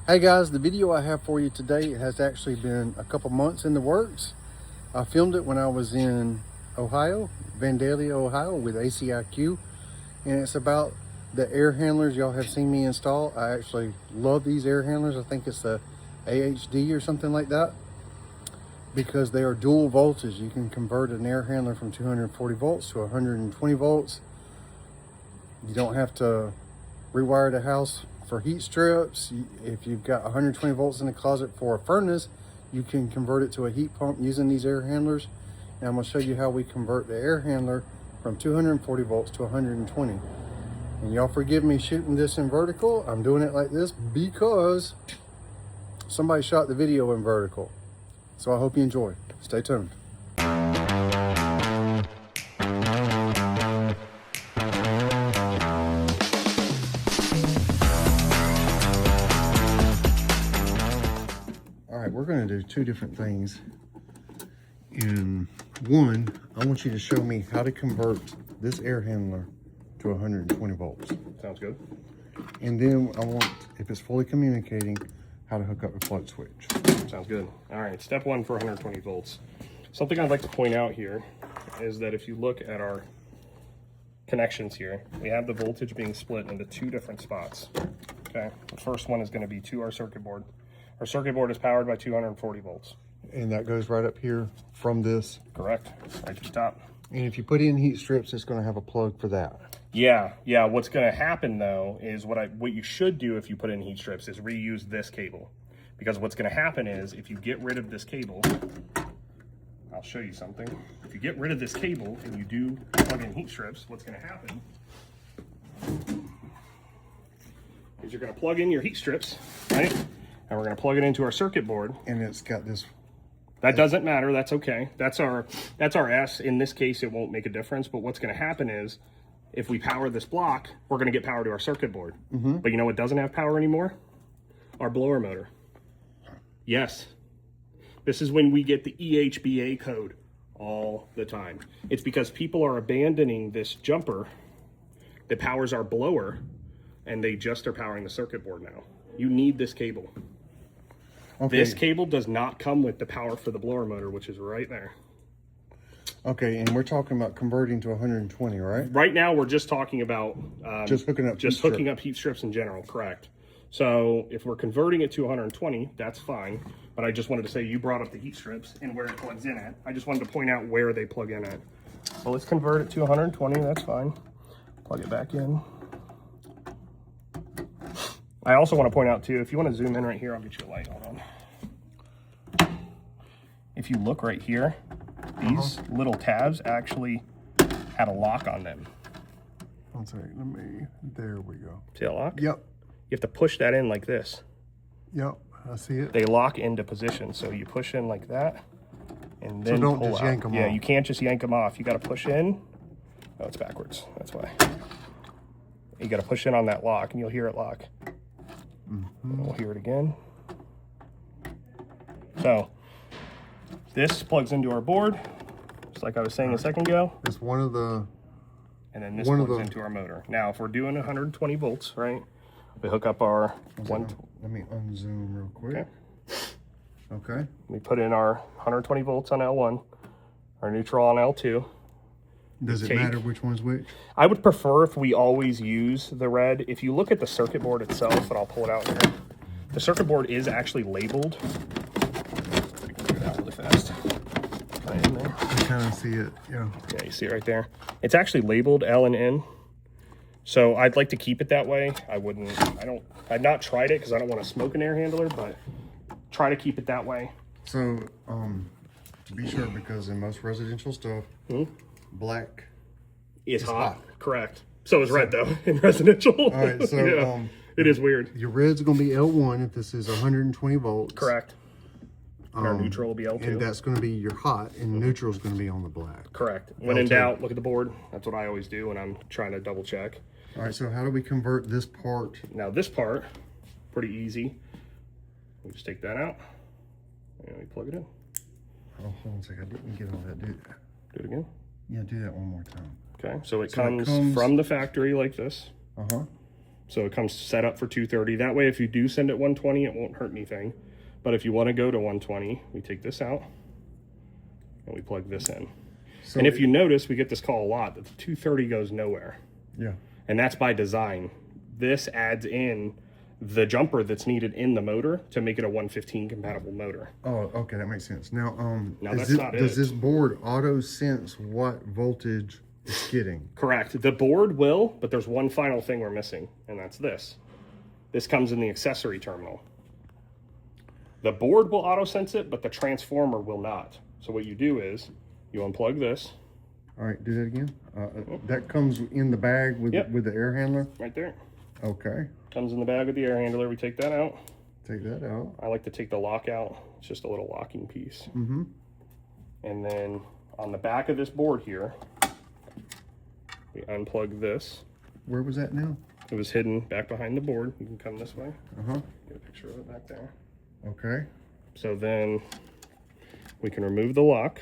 Hey guys, the video I have for you today has actually been a couple months in the works. I filmed it when I was in Ohio, Vandalia, Ohio with ACiQ, and it's about the air handlers y'all have seen me install. I actually love these air handlers. I think it's the AHD or something like that, because they are dual voltage. You can convert an air handler from 240 volts to 120 volts. You don't have to rewire the house for heat strips. If you've got 120 volts in the closet for a furnace, you can convert it to a heat pump using these air handlers. And I'm going to show you how we convert the air handler from 240 volts to 120. And y'all forgive me shooting this in vertical. I'm doing it like this because somebody shot the video in vertical. So I hope you enjoy. Stay tuned. We're going to do two different things. And one, I want you to show me how to convert this air handler to 120 volts. Sounds good. And then I want, if it's fully communicating, how to hook up the float switch. Sounds good. All right, step one for 120 volts. Something I'd like to point out here is that if you look at our connections here, we have the voltage being split into two different spots. Okay, the first one is going to be to our circuit board. Our circuit board is powered by 240 volts. And that goes right up here from this. Correct, right to the top. And if you put in heat strips, it's going to have a plug for that. Yeah. What's going to happen though is what you should do if you put in heat strips is reuse this cable, because what's going to happen is if you get rid of this cable, I'll show you something. If you get rid of this cable and you do plug in heat strips, what's going to happen is you're going to plug in your heat strips, right? And we're going to plug it into our circuit board. And it's got this. That doesn't matter. That's okay. That's our S. In this case, it won't make a difference. But what's going to happen is if we power this block, we're going to get power to our circuit board. But you know what doesn't have power anymore? Our blower motor. Yes. This is when we get the EHBA code all the time. It's because people are abandoning this jumper that powers our blower, and they just are powering the circuit board now. You need this cable. Okay. This cable does not come with the power for the blower motor, which is right there. Okay, and we're talking about converting to 120, right? Right now, we're just talking about just hooking up heat strips in general, correct? So if we're converting it to 120, that's fine. But I just wanted to say you brought up the heat strips and where it plugs in at. I just wanted to point out where they plug in at. So let's convert it to 120. That's fine. Plug it back in. I also want to point out too, if you want to zoom in right here, I'll get you a light. Hold on. If you look right here, these little tabs actually had a lock on them. One second, there we go. See that lock? Yep. You have to push that in like this. Yep, I see it. They lock into position, so you push in like that, and then so don't pull just out. yank them off. Yeah, you can't just yank them off. You got to push in. Oh, it's backwards. That's why. You got to push in on that lock, and you'll hear it lock. We'll hear it again. So this plugs into our board, just like I was saying a second ago. It's one of the, and then this plugs into our motor. Now, if we're doing 120 volts, right? We hook up our Let me unzoom real quick. Okay. We put in our 120 volts on L1, our neutral on L2. Does it matter which one's which? I would prefer if we always use the red. If you look at the circuit board itself, and I'll pull it out here, the circuit board is actually labeled. Get it out really fast. Kind of in there. I kind of see it, yeah. Yeah, you see it right there. It's actually labeled L and N. So I'd like to keep it that way. I've not tried it because I don't want to smoke an air handler, but try to keep it that way. So, to be sure, because in most residential stuff, black is hot. Correct. So is red though in residential. All right, so yeah, it is weird. Your red's going to be L1 if this is 120 volts. Correct. Our neutral will be L2. And that's going to be your hot, and neutral is going to be on the black. Correct. When in doubt, look at the board. That's what I always do when I'm trying to double check. All right, so how do we convert this part? Now this part, pretty easy. We just take that out and we plug it in. Oh, hold on a second. I didn't get all that. Do it again. Yeah, do that one more time. Okay, so it comes from the factory like this. So it comes set up for 230. That way, if you do send it 120, it won't hurt anything. But if you want to go to 120, we take this out and we plug this in. So, and if you notice, we get this call a lot that the 230 goes nowhere. Yeah. And that's by design. This adds in the jumper that's needed in the motor to make it a 115 compatible motor. Oh, okay, that makes sense. Now, does this board auto sense what voltage it's getting? Correct. The board will, but there's one final thing we're missing, and that's this. This comes in the accessory terminal. The board will auto sense it, but the transformer will not. So what you do is you unplug this. All right, do that again. That comes in the bag with with the air handler. Right there. Okay. Comes in the bag with the air handler. We take that out. Take that out. I like to take the lock out. It's just a little locking piece. Mm-hmm. And then on the back of this board here, we unplug this. Where was that now? It was hidden back behind the board. You can come this way. Uh-huh. Get a picture of it back there. Okay. So then we can remove the lock.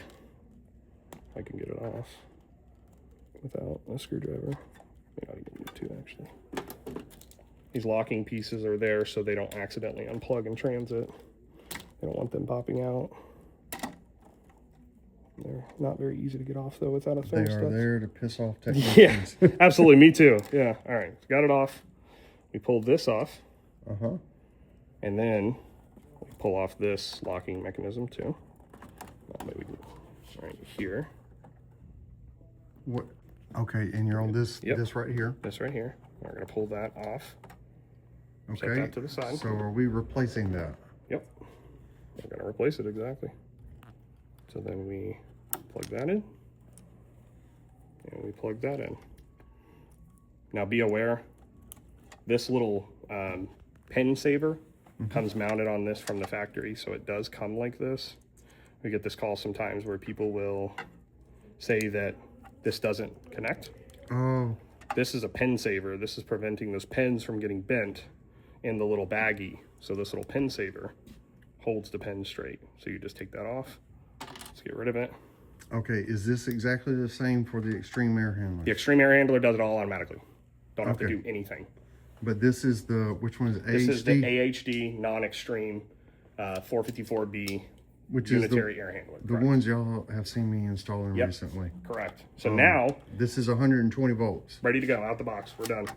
I can get it off without a screwdriver. May not even need to, actually. These locking pieces are there so they don't accidentally unplug in transit. They don't want them popping out. They're not very easy to get off, though, without a thermostat. They are there to piss off technicians. Yeah, absolutely. Me too. Yeah. All right. Got it off. We pulled this off. Uh-huh. And then we pull off this locking mechanism, too. Maybe right here. What? Okay, and you're on this this right here. This right here. We're going to pull that off. Okay. Set that to the side. So are we replacing that? Yep. We're going to replace it, exactly. So then we plug that in. And we plug that in. Now be aware, this little pen saver comes mounted on this from the factory, so it does come like this. We get this call sometimes where people will say that this doesn't connect. Oh. This is a pen saver. This is preventing those pens from getting bent in the little baggie. So this little pen saver holds the pen straight. So you just take that off. Let's get rid of it. Okay, is this exactly the same for the extreme air handler? The extreme air handler does it all automatically. Don't have to do anything. But this is which one is AHD? This is the AHD non-extreme 454B which unitary is air handler. The ones y'all have seen me installing recently. Correct. So now this is 120 volts. Ready to go out the box. We're done.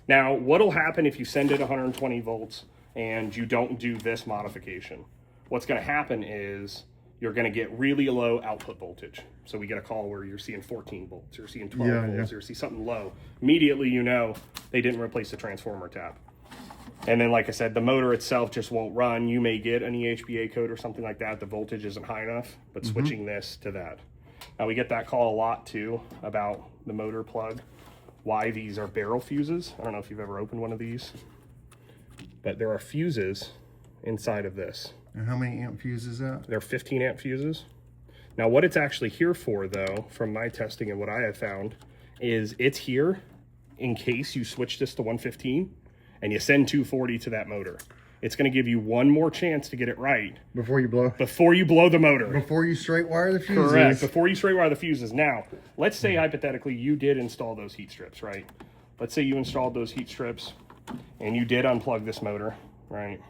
Now, what'll happen if you send it 120 volts and you don't do this modification? What's going to happen is you're going to get really low output voltage. So we get a call where you're seeing 14 volts, you're seeing 12 volts, or see something low. Immediately, you know they didn't replace the transformer tap. And then, like I said, the motor itself just won't run. You may get an EHBA code or something like that. The voltage isn't high enough, but switching this to that. Now, we get that call a lot, too, about the motor plug, why these are barrel fuses. I don't know if you've ever opened one of these, but there are fuses inside of this. And how many amp fuses is that? They're 15 amp fuses. Now, what it's actually here for, though, from my testing and what I have found, is it's here in case you switch this to 115 and you send 240 to that motor. It's going to give you one more chance to get it right. Before you blow the motor. Before you straight wire the fuses. Correct. Before you straight wire the fuses. Now, let's say hypothetically you did install those heat strips, right? Let's say you installed those heat strips and you did unplug this motor, right?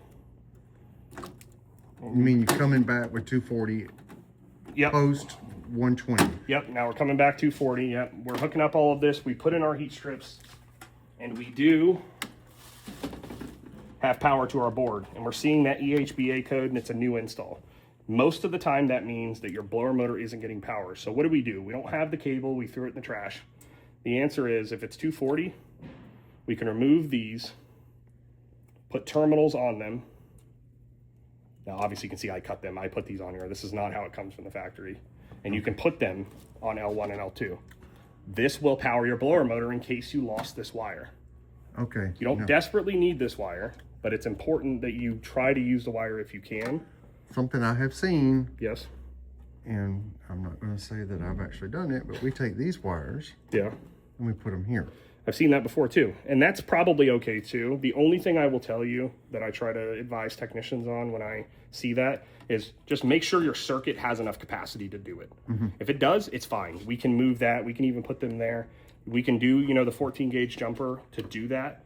You mean you're coming back with 240 post 120? Yep. Now we're coming back 240. Yep. We're hooking up all of this. We put in our heat strips and we do have power to our board, and we're seeing that EHBA code, and it's a new install. Most of the time that means that your blower motor isn't getting power. So what do? We don't have the cable. We threw it in the trash. The answer is, if it's 240, we can remove these, put terminals on them. Now obviously you can see I cut them. I put these on here. This is not how it comes from the factory. And you can put them on L1 and L2. This will power your blower motor in case you lost this wire. Okay. You don't desperately need this wire, but it's important that you try to use the wire if you can. Something I have seen. Yes. And I'm not going to say that I've actually done it, but we take these wires. Yeah. And we put them here. I've seen that before too. And that's probably okay too. The only thing I will tell you that I try to advise technicians on when I see that is just make sure your circuit has enough capacity to do it. If it does, it's fine. We can move that. We can even put them there. We can do, the 14 gauge jumper to do that.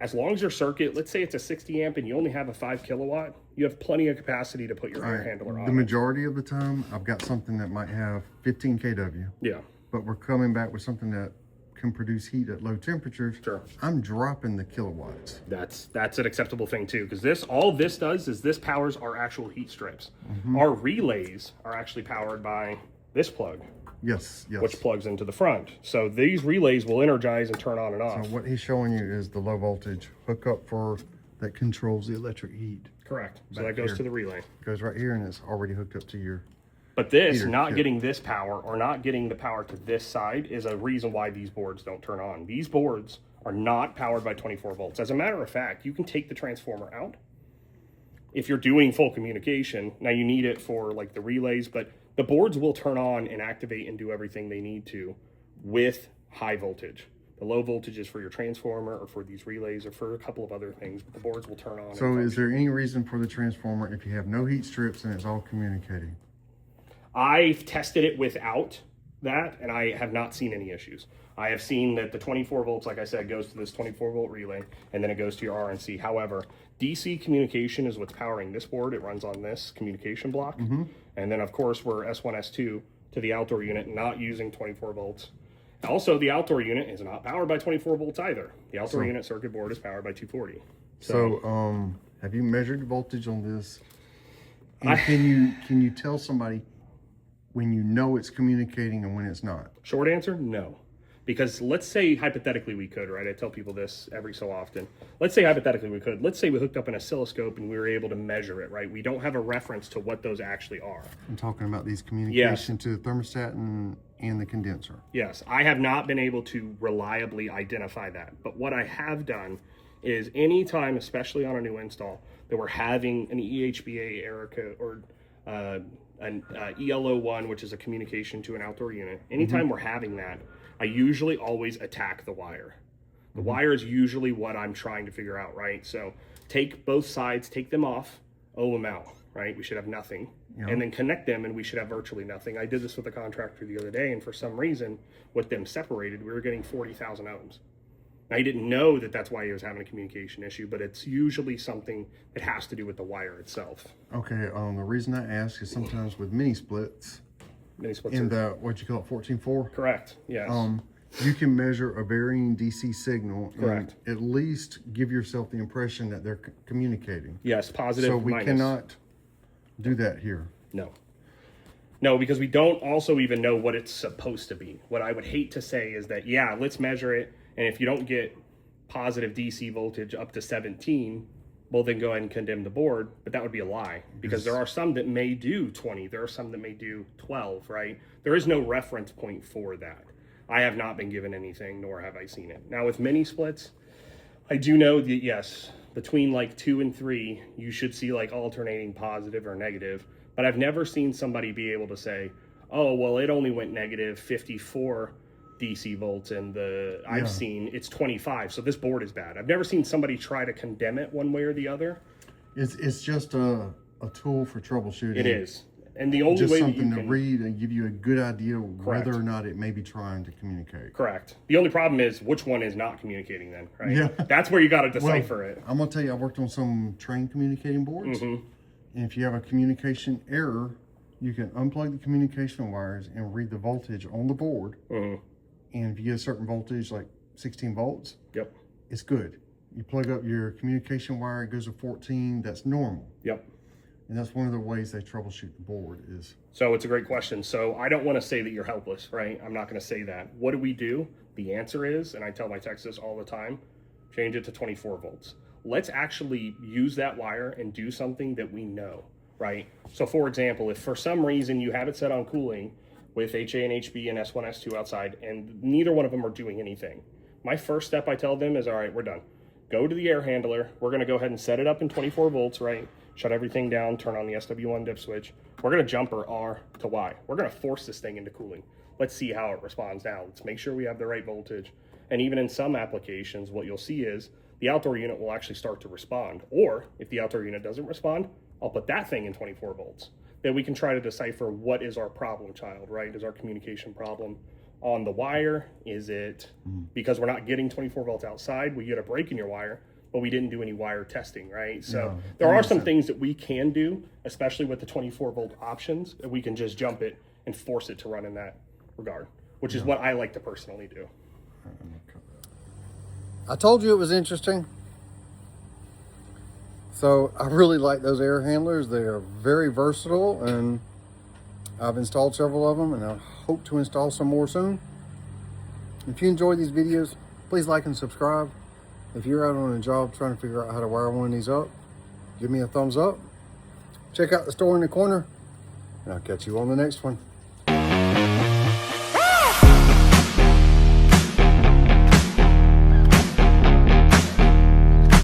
As long as your circuit, let's say it's a 60 amp and you only have a 5 kilowatt, you have plenty of capacity to put your air handler on. The majority of the time, I've got something that might have 15 kW. Yeah. But we're coming back with something that can produce heat at low temperatures. Sure. I'm dropping the kilowatts. That's an acceptable thing too, because all this does is this powers our actual heat strips. Our relays are actually powered by this plug. Yes, yes. Which plugs into the front. So these relays will energize and turn on and off. So what he's showing you is the low voltage hookup that controls the electric heat. Correct. So that goes to the relay. It goes right here and it's already hooked up to your But this, not getting this power or not getting the power to this side is a reason why these boards don't turn on. These boards are not powered by 24 volts. As a matter of fact, you can take the transformer out if you're doing full communication. Now you need it for like the relays, but the boards will turn on and activate and do everything they need to with high voltage. The low voltage is for your transformer or for these relays or for a couple of other things, but the boards will turn on. So is there any reason for the transformer if you have no heat strips and it's all communicating? I've tested it without that and I have not seen any issues. I have seen that the 24 volts, like I said, goes to this 24 volt relay and then it goes to your RNC. However, DC communication is what's powering this board. It runs on this communication block. And then of course we're S1, S2 to the outdoor unit, not using 24 volts. Also, the outdoor unit is not powered by 24 volts either. The outdoor unit circuit board is powered by 240. So have you measured the voltage on this? And can you tell somebody when you know it's communicating and when it's not? Short answer, no. Because let's say hypothetically we could, right? I tell people this every so often. Let's say hypothetically we could. Let's say we hooked up an oscilloscope and we were able to measure it, right? We don't have a reference to what those actually are. I'm talking about these communication to the thermostat and the condenser. Yes, I have not been able to reliably identify that. But what I have done is anytime, especially on a new install, that we're having an EHBA error code or an ELO1, which is a communication to an outdoor unit. Anytime we're having that, I usually always attack the wire. The wire is usually what I'm trying to figure out, right? So take both sides, take them off, ohm them out, right? We should have nothing. And then connect them and we should have virtually nothing. I did this with a contractor the other day and for some reason, with them separated, we were getting 40,000 ohms. Now, he didn't know that that's why he was having a communication issue, but it's usually something that has to do with the wire itself. Okay, the reason I ask is sometimes with mini splits, in the, what you call it, 14.4? Correct, yes. You can measure a varying DC signal. Correct. And at least give yourself the impression that they're communicating. Yes, positive, so we minus. Cannot do that here. No, because we don't also even know what it's supposed to be. What I would hate to say is that, yeah, let's measure it, and if you don't get positive DC voltage up to 17, well, then go ahead and condemn the board, but that would be a lie, because there are some that may do 20, there are some that may do 12, right? There is no reference point for that. I have not been given anything, nor have I seen it. Now, with mini splits, I do know that, yes, between like 2 and 3, you should see like alternating positive or negative, but I've never seen somebody be able to say, oh, well, it only went negative 54 DC volts, and I've seen it's 25, so this board is bad. I've never seen somebody try to condemn it one way or the other. It's just a tool for troubleshooting. It is. And the only just way something that to read and give you a good idea whether or not it may be trying to communicate. Correct. The only problem is which one is not communicating then, right? Yeah. That's where you got to decipher it. I'm going to tell you, I worked on some train communicating boards. And if you have a communication error, you can unplug the communication wires and read the voltage on the board. And if you get a certain voltage, like 16 volts, it's good. You plug up your communication wire, it goes to 14, that's normal. And that's one of the ways they troubleshoot the board is. So it's a great question. So I don't want to say that you're helpless, right? I'm not going to say that. What do we do? The answer is, and I tell my techs this all the time, change it to 24 volts. Let's actually use that wire and do something that we know, right? So for example, if for some reason you have it set on cooling with HA and HB and S1, S2 outside, and neither one of them are doing anything, my first step I tell them is, all right, we're done. Go to the air handler. We're going to go ahead and set it up in 24 volts, right? Shut everything down, turn on the SW1 dip switch. We're going to jumper R to Y. We're going to force this thing into cooling. Let's see how it responds now. Let's make sure we have the right voltage. And even in some applications, what you'll see is the outdoor unit will actually start to respond. Or if the outdoor unit doesn't respond, I'll put that thing in 24 volts. Then we can try to decipher what is our problem child, right? Is our communication problem on the wire? Is it because we're not getting 24 volts outside? We get a break in your wire. but we didn't do any wire testing, right? So there are some things that we can do, especially with the 24-volt options, that we can just jump it and force it to run in that regard, which is what I like to personally do. I told you it was interesting. So I really like those air handlers. They are very versatile, and I've installed several of them, and I hope to install some more soon. If you enjoy these videos, please like and subscribe. If you're out on a job trying to figure out how to wire one of these up, give me a thumbs up. Check out the store in the corner, and I'll catch you on the next one.